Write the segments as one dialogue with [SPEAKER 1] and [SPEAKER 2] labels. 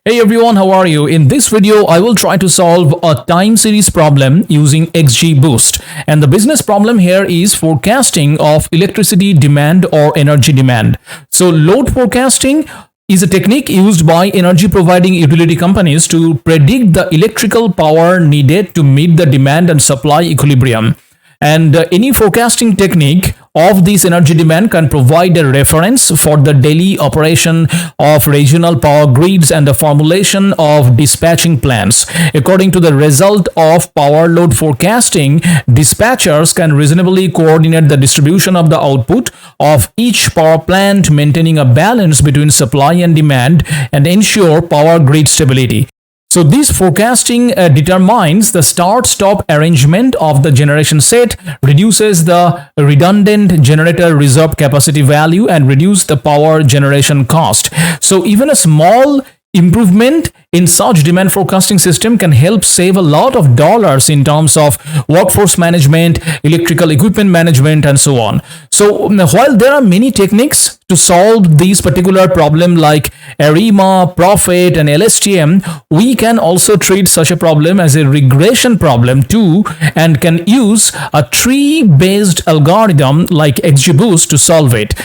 [SPEAKER 1] Hey everyone, how are you? In this video, I will try to solve a time series problem using XGBoost. And the business problem here is forecasting of electricity demand or energy demand. So load forecasting is a technique used by energy providing utility companies to predict the electrical power needed to meet the demand and supply equilibrium. And any forecasting technique of this energy demand can provide a reference for the daily operation of regional power grids and the formulation of dispatching plans. According to the result of power load forecasting, dispatchers can reasonably coordinate the distribution of the output of each power plant, maintaining a balance between supply and demand and ensure power grid stability. So this forecasting determines the start-stop arrangement of the generation set, reduces the redundant generator reserve capacity value, and reduce the power generation cost. So even a small improvement in such demand forecasting system can help save a lot of dollars in terms of workforce management, electrical equipment management, and so on. So while there are many techniques to solve these particular problem like ARIMA, Profit, and LSTM, we can also treat such a problem as a regression problem too, and can use a tree-based algorithm like XGBoost to solve it.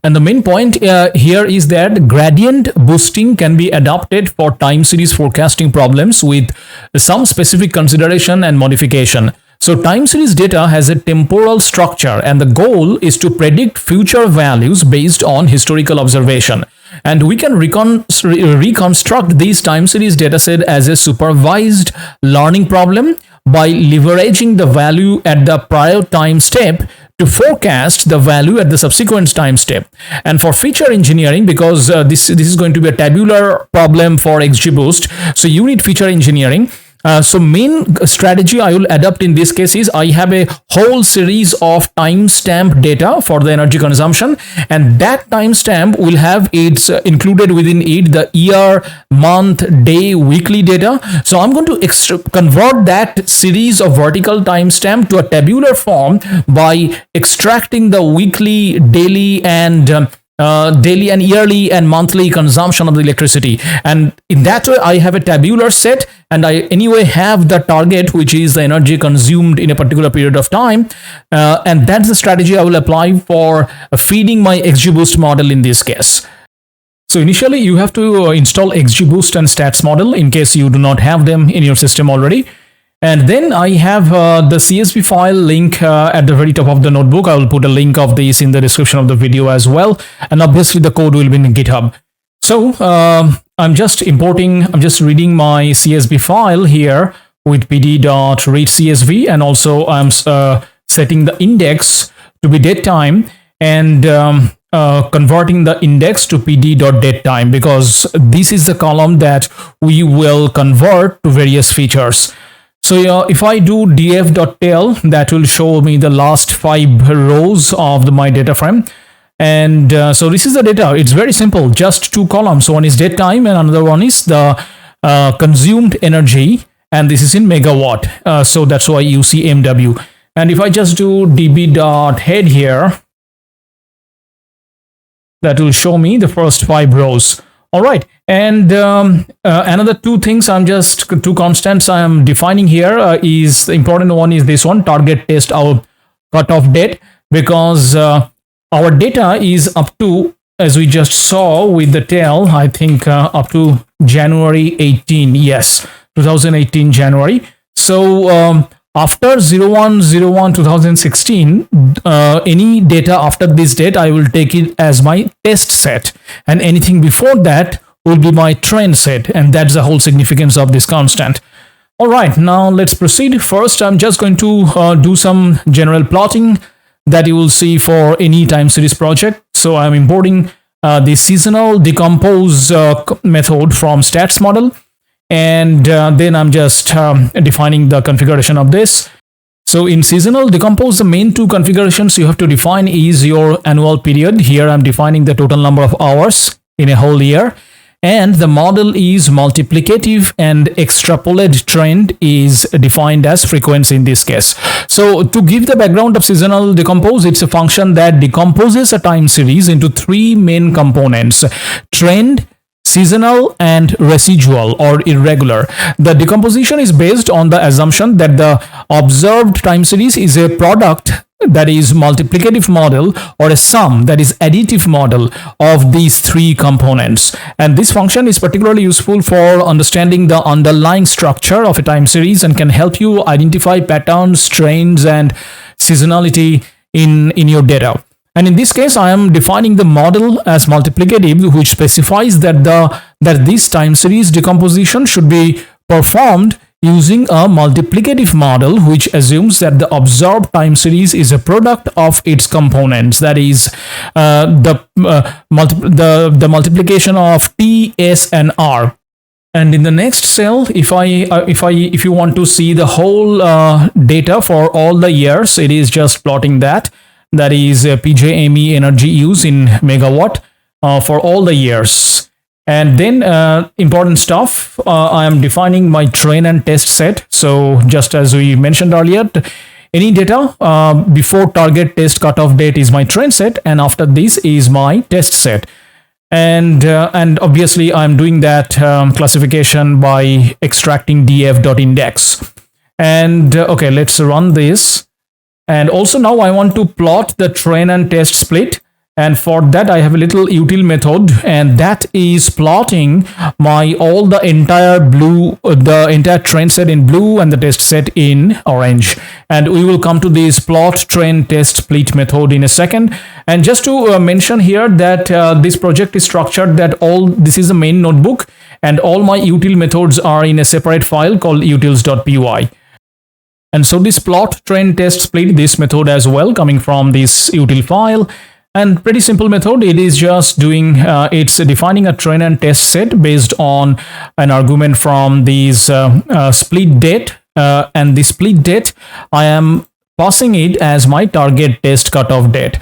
[SPEAKER 1] And the main point here is that gradient boosting can be adopted for time series forecasting problems with some specific consideration and modification. So time series data has a temporal structure, and the goal is to predict future values based on historical observation. And we can reconstruct these time series dataset as a supervised learning problem by leveraging the value at the prior time step to forecast the value at the subsequent time step. And for feature engineering, because this is going to be a tabular problem for XGBoost, so you need feature engineering. So main strategy I will adopt in this case is I have a whole series of timestamp data for the energy consumption, and that timestamp will have its included within it the year, month, day, weekly data. So I'm going to convert that series of vertical timestamp to a tabular form by extracting the weekly, daily, and yearly and monthly consumption of the electricity. And in that way I have a tabular set, and I anyway have the target, which is the energy consumed in a particular period of time, and that's the strategy I will apply for feeding my XGBoost model in this case. So initially you have to install XGBoost and stats model in case you do not have them in your system already. And then I have the CSV file link at the very top of the notebook. I will put a link of this in the description of the video as well. And obviously the code will be in GitHub. So I'm just reading my CSV file here with pd.readcsv, and also I'm setting the index to be datetime and converting the index to pd.datetime, because this is the column that we will convert to various features. So if I do df.tail, that will show me the last 5 rows of my data frame. And so this is the data. It's very simple, just 2 columns. One is date time and another one is the consumed energy, and this is in megawatt. So that's why you see MW. And if I just do db.head here, that will show me the first 5 rows. All right, and another 2 things, 2 constants I am defining here is the important one is this one, target test our cutoff date, because our data is up to, as we just saw with the tail, I think up to January 18, yes, 2018 January. So after 01/01/2016, any data after this date, I will take it as my test set, and anything before that will be my trend set, and that's the whole significance of this constant. All right, now let's proceed. First, I'm just going to do some general plotting that you will see for any time series project. So I'm importing the seasonal decompose method from stats model. And then I'm just defining the configuration of this. So in seasonal decompose, the main 2 configurations you have to define is your annual period. Here I'm defining the total number of hours in a whole year, and the model is multiplicative, and extrapolate trend is defined as frequency in this case. So to give the background of seasonal decompose, it's a function that decomposes a time series into 3 main components: trend, seasonal, and residual or irregular. The decomposition is based on the assumption that the observed time series is a product, that is multiplicative model, or a sum, that is additive model, of these three components. And this function is particularly useful for understanding the underlying structure of a time series and can help you identify patterns, trends, and seasonality in your data. And in this case, I am defining the model as multiplicative, which specifies that this time series decomposition should be performed using a multiplicative model, which assumes that the observed time series is a product of its components, that is the multiplication of T, S, and R. And in the next cell, if you want to see the whole data for all the years, it is just plotting that. That is PJME energy use in megawatt for all the years. And then important stuff, I am defining my train and test set. So just as we mentioned earlier, any data before target test cutoff date is my train set, and after this is my test set. And obviously I'm doing that classification by extracting df.index. And okay, let's run this. And also now I want to plot the train and test split. And for that I have a little util method, and that is plotting the entire train set in blue and the test set in orange. And we will come to this plot train test split method in a second. And just to mention here that this project is structured that this is the main notebook, and all my util methods are in a separate file called utils.py. And so this plot train test split, this method as well, coming from this util file. And pretty simple method. It is just doing, it's defining a train and test set based on an argument from these split date. And the split date, I am passing it as my target test cutoff date.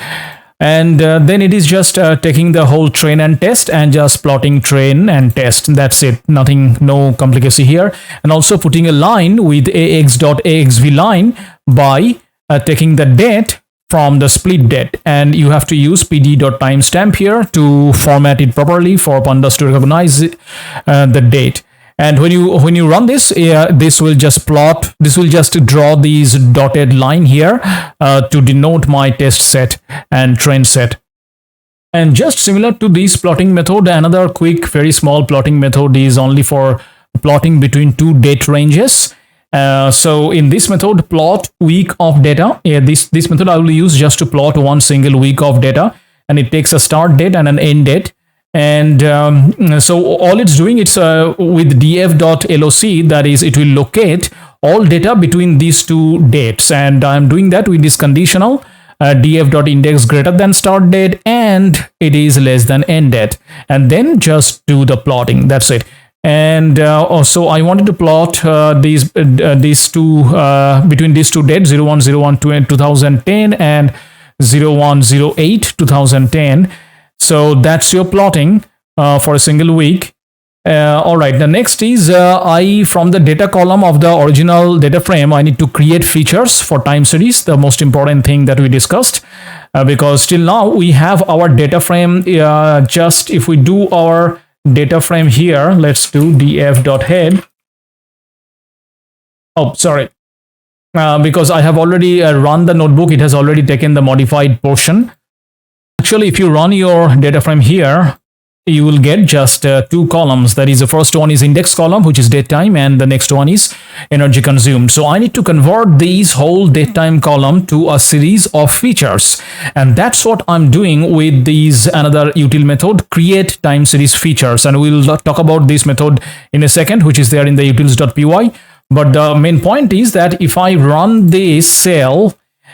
[SPEAKER 1] And then it is just taking the whole train and test and just plotting train and test. That's it. Nothing, no complicacy here. And also putting a line with ax.axv line by taking the date from the split date, and you have to use pd.timestamp here to format it properly for pandas to recognize the date. And when you run this, this will just draw these dotted line here to denote my test set and train set. And just similar to this plotting method, another quick, very small plotting method is only for plotting between two date ranges. So in this method, plot week of data. This method I will use just to plot one single week of data, and it takes a start date and an end date. And so all it's doing, it's with df.loc, that is, it will locate all data between these two dates. And I'm doing that with this conditional df.index greater than start date and it is less than end date. And then just do the plotting. That's it. And also I wanted to plot these two between these two dates, 0101-2010 and 0108-2010. So that's your plotting for a single week. All right, the next is from the data column of the original data frame, I need to create features for time series, the most important thing that we discussed, because till now we have our data frame. Just if we do our data frame here, let's do df.head. Oh, sorry. Because I have already run the notebook, it has already taken the modified portion. Actually, if you run your data frame here, you will get just two columns. That is, the first one is index column, which is date time, and the next one is energy consumed. So I need to convert these whole date time column to a series of features, and that's what I'm doing with these another util method, create time series features. And we'll talk about this method in a second, which is there in the utils.py. But the main point is that if I run this cell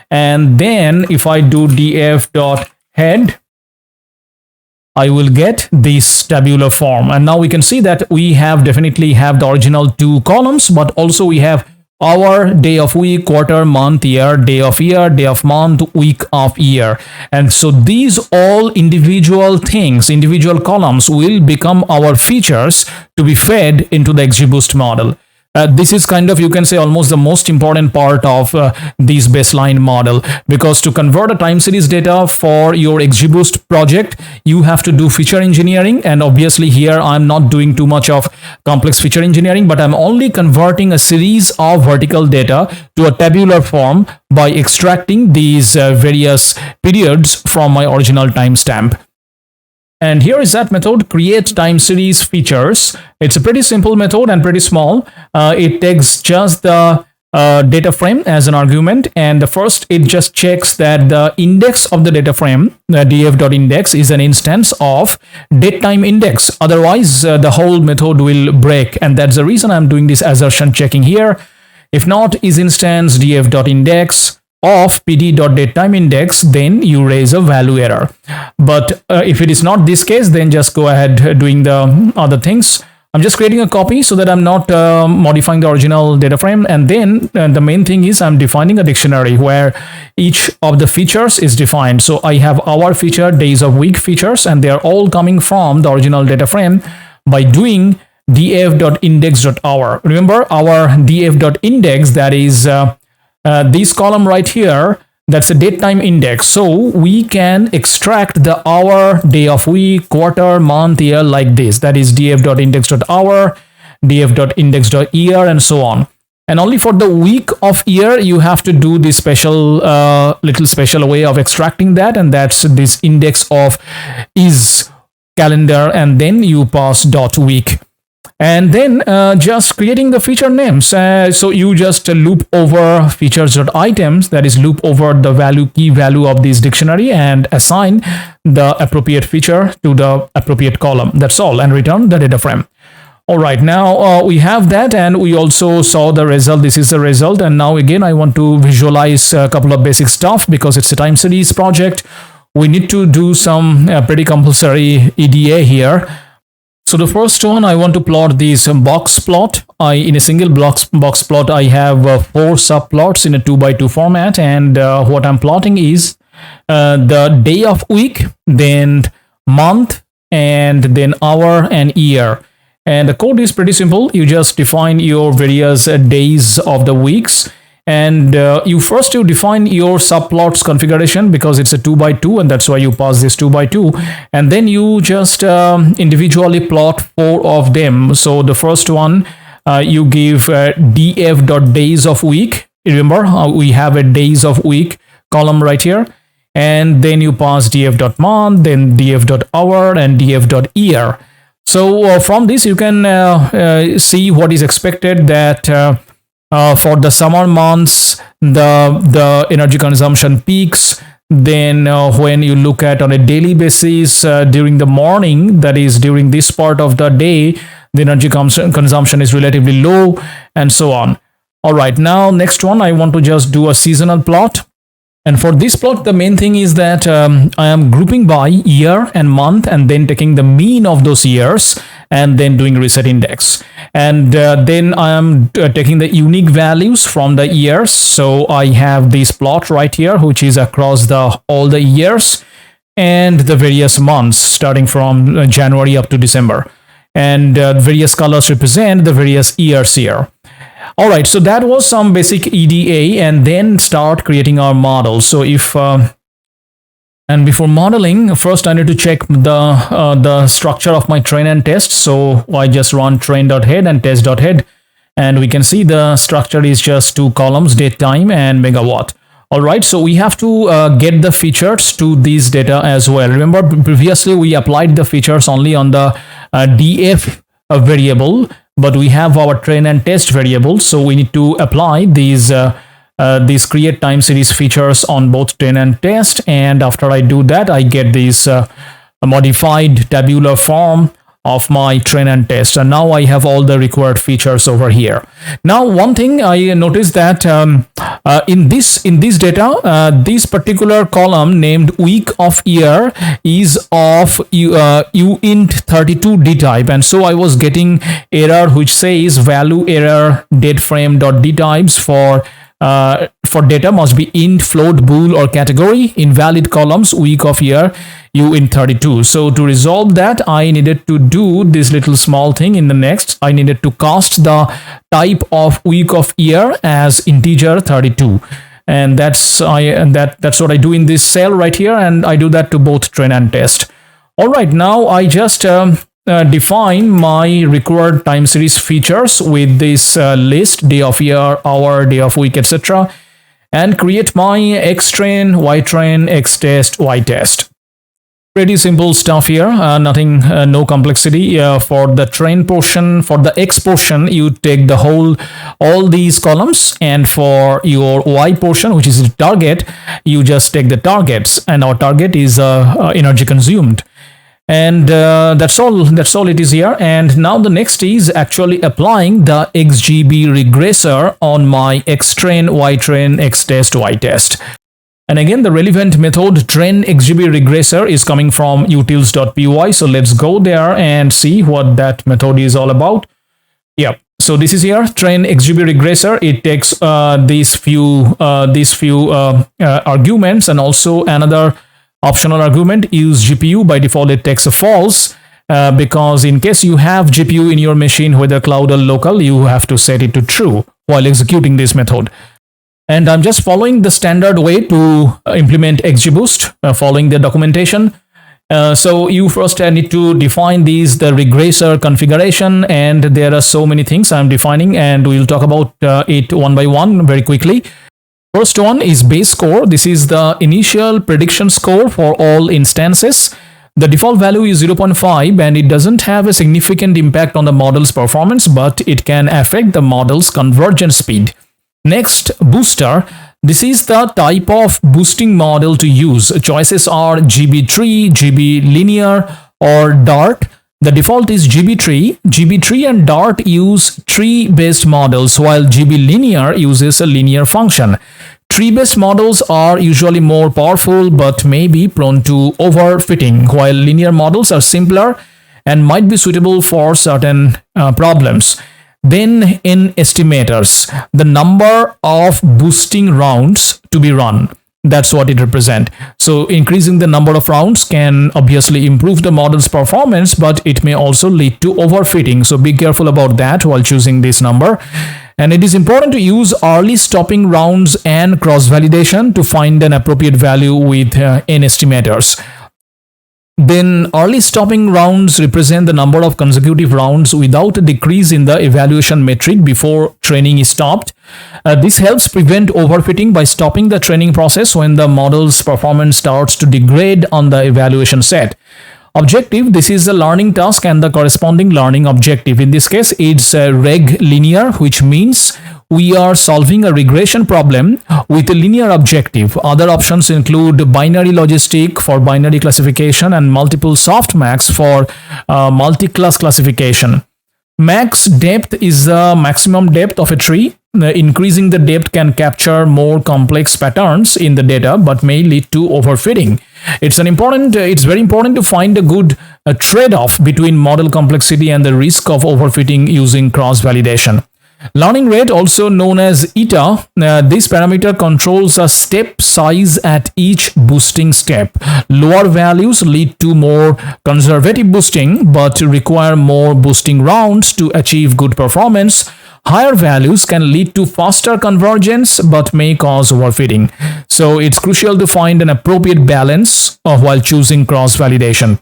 [SPEAKER 1] and then if I do df.head, I will get this tabular form. And now we can see that we definitely have the original two columns, but also we have hour, day of week, quarter, month, year, day of month, week of year. And so these all individual things, individual columns will become our features to be fed into the XGBoost model. this is kind of, you can say, almost the most important part of this baseline model, because to convert a time series data for your XGBoost project, you have to do feature engineering. And obviously here I'm not doing too much of complex feature engineering, but I'm only converting a series of vertical data to a tabular form by extracting these various periods from my original timestamp. And here is that method, create time series features. It's a pretty simple method and pretty small. It takes just the data frame as an argument, and the first it just checks that the index of the data frame, the df.index, is an instance of datetime index. Otherwise, the whole method will break, and that's the reason I'm doing this assertion checking here. If not is instance df.index of pd.datetime index, then you raise a value error. But if it is not this case, then just go ahead doing the other things. I'm just creating a copy so that I'm not modifying the original data frame. And then the main thing is I'm defining a dictionary where each of the features is defined. So I have hour feature, days of week features, and they are all coming from the original data frame by doing df.index.hour. Remember our df.index, that is this column right here, that's a datetime index. So we can extract the hour, day of week, quarter, month, year like this. That is df.index.hour, df.index.year, and so on. And only for the week of year, you have to do this special, little special way of extracting that. And that's this index of is calendar, and then you pass dot week. And then just creating the feature names. So you just loop over features.items, that is loop over the value, key value of this dictionary, and assign the appropriate feature to the appropriate column. That's all, and return the data frame. All right, now we have that, and we also saw the result. This is the result. And now again, I want to visualize a couple of basic stuff because it's a time series project. We need to do some pretty compulsory EDA here. So the first one, I want to plot this box plot. In a single box plot, I have 4 subplots in a 2x2 format. And what I'm plotting is the day of week, then month, and then hour and year. And the code is pretty simple. You just define your various days of the weeks. And you define your subplots configuration because it's a 2x2, and that's why you pass this 2x2. And then you just individually plot 4 of them. So the first one, you give df.days of week. Remember, we have a days of week column right here. And then you pass df.month, then df.hour, and df.year. So from this, you can see what is expected, that for the summer months, the energy consumption peaks. Then when you look at on a daily basis during the morning, that is during this part of the day, the energy consumption is relatively low, and so on. All right, now next one, I want to just do a seasonal plot. And for this plot, the main thing is that I am grouping by year and month, and then taking the mean of those years, and then doing reset index. And then I am taking the unique values from the years. So I have this plot right here, which is across all the years and the various months, starting from January up to December. And various colors represent the various years here. All right, so that was some basic EDA, and then start creating our model. So if and before modeling, first I need to check the structure of my train and test. So I just run train.head and test.head, and we can see the structure is just 2 columns, date, time, and megawatt. All right, so we have to get the features to these data as well. Remember, previously we applied the features only on the df variable, but we have our train and test variables, so we need to apply these create time series features on both train and test. And after I do that, I get this modified tabular form of my train and test, and now I have all the required features over here. Now one thing I noticed that in this data, this particular column named week of year is of uint32 d type, and so I was getting error which says value error date frame dot d types for for data must be int, float, bool, or category. Invalid columns, week of year, you in 32. So to resolve that, I needed to do this little small thing in the next. I needed to cast the type of week of year as integer 32. And that's what I do in this cell right here, and I do that to both train and test. All right, now I just define my required time series features with this list, day of year, hour, day of week, etc., and create my xtrain, ytrain, xtest, ytest. Pretty simple stuff here, nothing, no complexity. For the train portion, for the x portion, you take the all these columns, and for your y portion, which is the target, you just take the targets, and our target is energy consumed. And that's all it is here. And now the next is actually applying the XGB regressor on my xtrain, ytrain, xtest, ytest. And again, the relevant method train XGB regressor is coming from utils.py. So let's go there and see what that method is all about. Yeah. So this is here, train XGB regressor. It takes these few arguments, and also another optional argument, use GPU. By default, it takes a false, because in case you have GPU in your machine, whether cloud or local, you have to set it to true while executing this method. And I'm just following the standard way to implement XGBoost, following the documentation. So you first need to define the regressor configuration, and there are so many things I'm defining, and we'll talk about it one by one very quickly. First one is base score. This is the initial prediction score for all instances. The default value is 0.5, and it doesn't have a significant impact on the model's performance, but it can affect the model's convergence speed. Next, booster. This is the type of boosting model to use. Choices are GB-tree, GB-linear, or DART. The default is GB-tree. GB-tree and DART use tree-based models, while GB-linear uses a linear function. Tree-based models are usually more powerful but may be prone to overfitting, while linear models are simpler and might be suitable for certain problems. Then in estimators, the number of boosting rounds to be run. That's what it represents. So increasing the number of rounds can obviously improve the model's performance, but it may also lead to overfitting. So be careful about that while choosing this number. And it is important to use early stopping rounds and cross-validation to find an appropriate value with n estimators. Then early stopping rounds represent the number of consecutive rounds without a decrease in the evaluation metric before training is stopped. This helps prevent overfitting by stopping the training process when the model's performance starts to degrade on the evaluation set. Objective, this is the learning task and the corresponding learning objective. In this case, it's reg linear, which means we are solving a regression problem with a linear objective. Other options include binary logistic for binary classification and multiple softmax for multi-class classification. Max depth is the maximum depth of a tree. Increasing the depth can capture more complex patterns in the data, but may lead to overfitting. It's very important to find a good trade-off between model complexity and the risk of overfitting using cross-validation. Learning rate, also known as eta, this parameter controls a step size at each boosting step. Lower values lead to more conservative boosting but require more boosting rounds to achieve good performance. Higher values can lead to faster convergence but may cause overfitting. So it's crucial to find an appropriate balance while choosing cross-validation.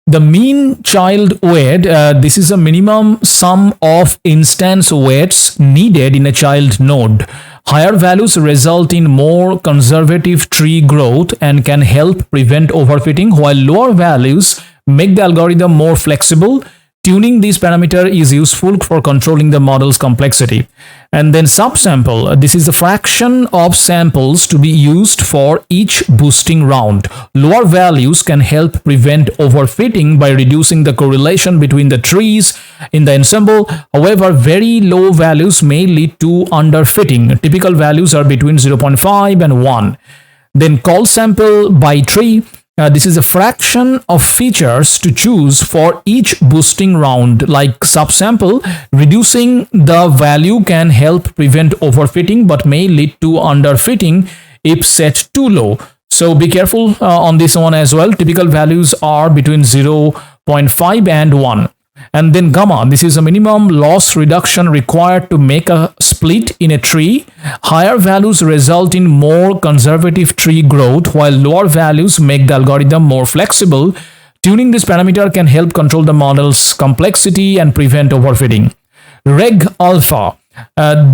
[SPEAKER 1] The mean child weight, this is a minimum sum of instance weights needed in a child node. Higher values result in more conservative tree growth and can help prevent overfitting, while lower values make the algorithm more flexible. Tuning this parameter is useful for controlling the model's complexity. And then subsample, this is the fraction of samples to be used for each boosting round. Lower values can help prevent overfitting by reducing the correlation between the trees in the ensemble. However, very low values may lead to underfitting. Typical values are between 0.5 and 1. Then call sample by tree. this is a fraction of features to choose for each boosting round. Like subsample, reducing the value can help prevent overfitting but may lead to underfitting if set too low. So be careful on this one as well. Typical values are between 0.5 and 1. And then gamma, this is a minimum loss reduction required to make a split in a tree. Higher values result in more conservative tree growth, while lower values make the algorithm more flexible. Tuning this parameter can help control the model's complexity and prevent overfitting. Reg alpha.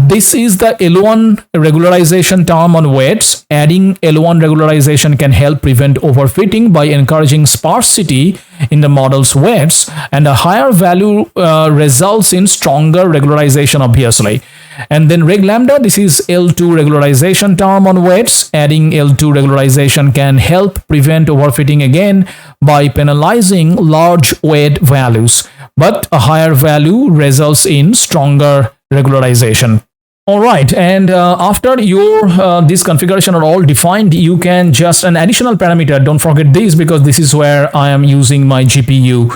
[SPEAKER 1] This is the L1 regularization term on weights. Adding L1 regularization can help prevent overfitting by encouraging sparsity in the model's weights, and a higher value results in stronger regularization, obviously. And then reg lambda, this is L2 regularization term on weights. Adding L2 regularization can help prevent overfitting again by penalizing large weight values, but a higher value results in stronger regularization. All right, and after your this configuration are all defined, you can just an additional parameter. Don't forget this, because this is where I am using my GPU,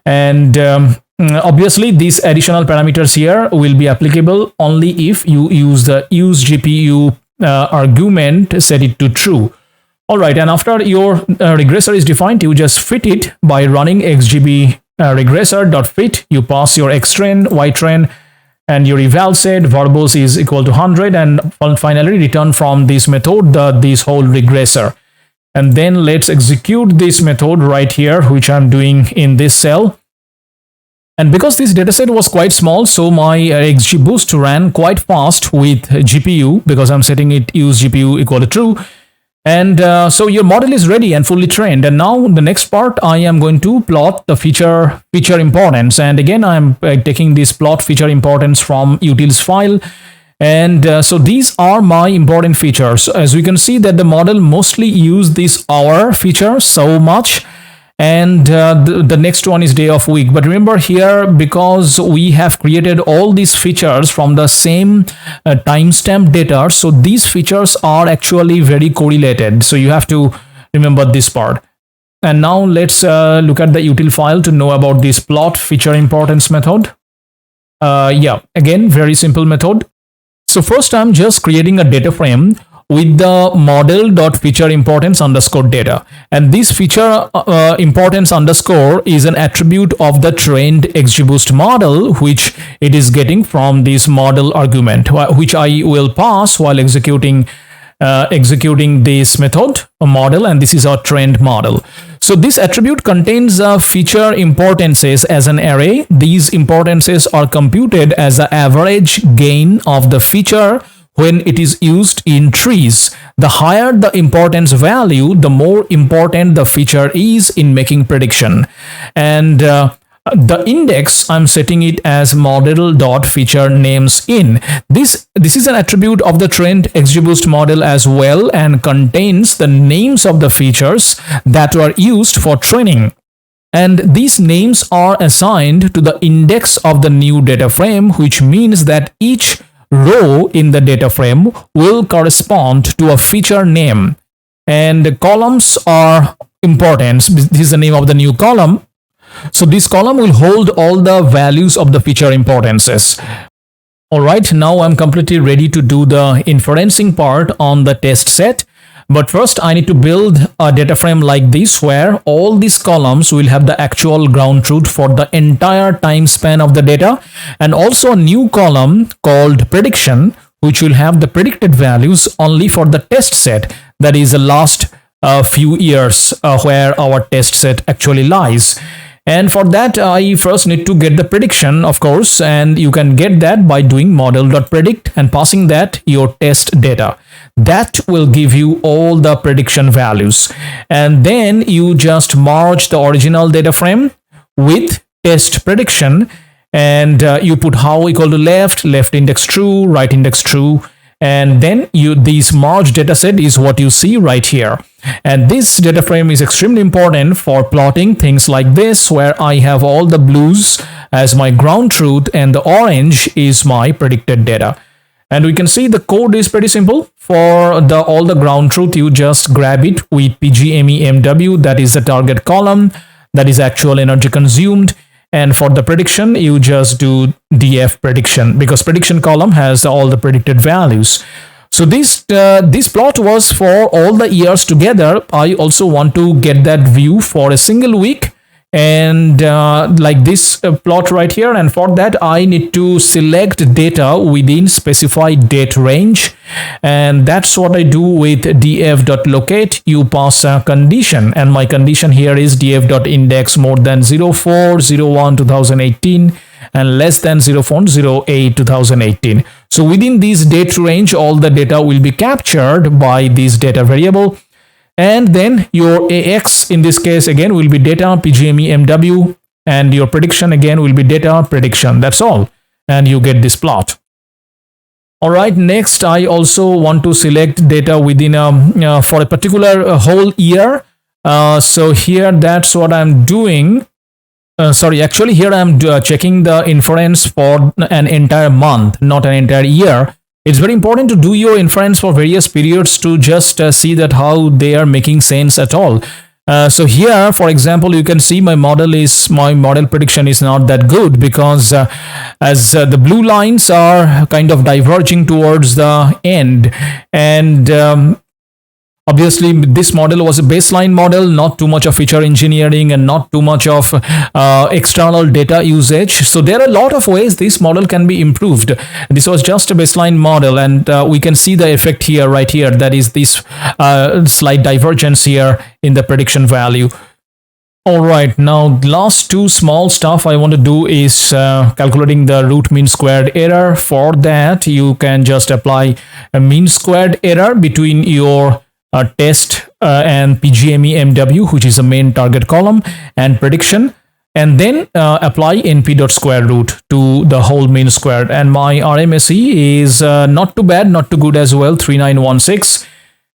[SPEAKER 1] and obviously these additional parameters here will be applicable only if you use the use GPU argument, set it to true. All right, and after your regressor is defined, you just fit it by running XGB regressor.fit. You pass your xtrain, ytrain, and your eval set verbose is equal to 100, and finally return from this method this whole regressor. And then let's execute this method right here, which I'm doing in this cell. And because this dataset was quite small, so my XGBoost ran quite fast with GPU, because I'm setting it use GPU equal to true. And so your model is ready and fully trained. And now the next part, I am going to plot the feature importance. And again, I'm taking this plot feature importance from utils file. And so these are my important features. As we can see that the model mostly use this hour feature so much. And the next one is day of week. But remember here, because we have created all these features from the same timestamp data, so these features are actually very correlated. So you have to remember this part. And now let's look at the util file to know about this plot feature importance method. Yeah, again, very simple method. So first I'm just creating a data frame with the model.featureImportance_data, and this feature importance underscore is an attribute of the trained XGBoost model, which it is getting from this model argument, which I will pass while executing this method model, and this is our trained model. So this attribute contains feature importances as an array. These importances are computed as the average gain of the feature when it is used in trees. The higher the importance value, the more important the feature is in making prediction. And the index, I'm setting it as model.featureNamesIn. This is an attribute of the trained XGBoost model as well, and contains the names of the features that were used for training. And these names are assigned to the index of the new data frame, which means that each row in the data frame will correspond to a feature name, and the columns are importance. This is the name of the new column. So this column will hold all the values of the feature importances. All right, now I'm completely ready to do the inferencing part on the test set. But first I need to build a data frame like this, where all these columns will have the actual ground truth for the entire time span of the data, and also a new column called prediction, which will have the predicted values only for the test set, that is the last few years where our test set actually lies. And for that, I first need to get the prediction, of course, and you can get that by doing model.predict and passing that your test data. That will give you all the prediction values. And then you just merge the original data frame with test prediction, and you put how equal to left index true, right index true, and then this merged data set is what you see right here. And this data frame is extremely important for plotting things like this, where I have all the blues as my ground truth and the orange is my predicted data. And we can see the code is pretty simple. For all the ground truth, you just grab it with PGMEMW, that is the target column, that is actual energy consumed. And for the prediction, you just do DF prediction, because prediction column has all the predicted values. So this plot was for all the years together. I also want to get that view for a single week, and like this plot right here. And for that, I need to select data within specified date range, and that's what I do with df.locate. You pass a condition, and my condition here is df.index more than 04/01 2018 and less than 04/08 2018. So within this date range, all the data will be captured by this data variable. And then your AX in this case again will be data PGMEMW, and your prediction again will be data prediction. That's all. And you get this plot. All right, next I also want to select data within for a particular whole year. So here that's what I'm doing. Actually here I'm checking the inference for an entire month, not an entire year. It's very important to do your inference for various periods to just see that how they are making sense at all. So here, for example, you can see my model prediction is not that good, because as the blue lines are kind of diverging towards the end, and obviously this model was a baseline model, not too much of feature engineering and not too much of external data usage. So there are a lot of ways this model can be improved. This was just a baseline model, and we can see the effect here, right here, that is this slight divergence here in the prediction value. All right, now last two small stuff I want to do is calculating the root mean squared error. For that, you can just apply a mean squared error between your test and PGMEMW, which is the main target column, and prediction, and then apply np.square root to the whole mean squared. And my RMSE is not too bad, not too good as well, 3916.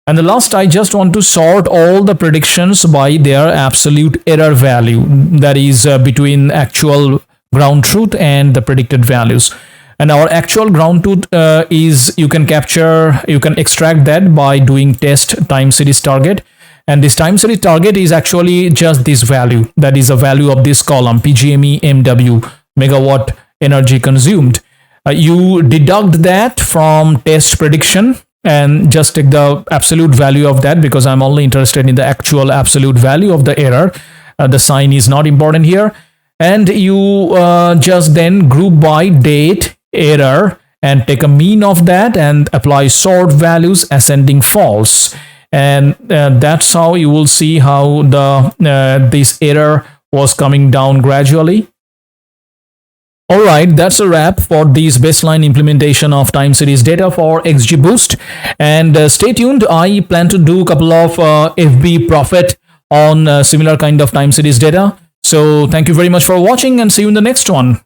[SPEAKER 1] And the last, I just want to sort all the predictions by their absolute error value, that is between actual ground truth and the predicted values. And our actual ground truth is you can extract that by doing test time series target. And this time series target is actually just this value. That is the value of this column, PGMEMW, megawatt energy consumed. You deduct that from test prediction and just take the absolute value of that, because I'm only interested in the actual absolute value of the error. The sign is not important here. And you just then group by date error and take a mean of that and apply sort values ascending false. And that's how you will see how this error was coming down gradually. All right, that's a wrap for this baseline implementation of time series data for XGBoost. And stay tuned. I plan to do a couple of FB Prophet on similar kind of time series data. So thank you very much for watching, and see you in the next one.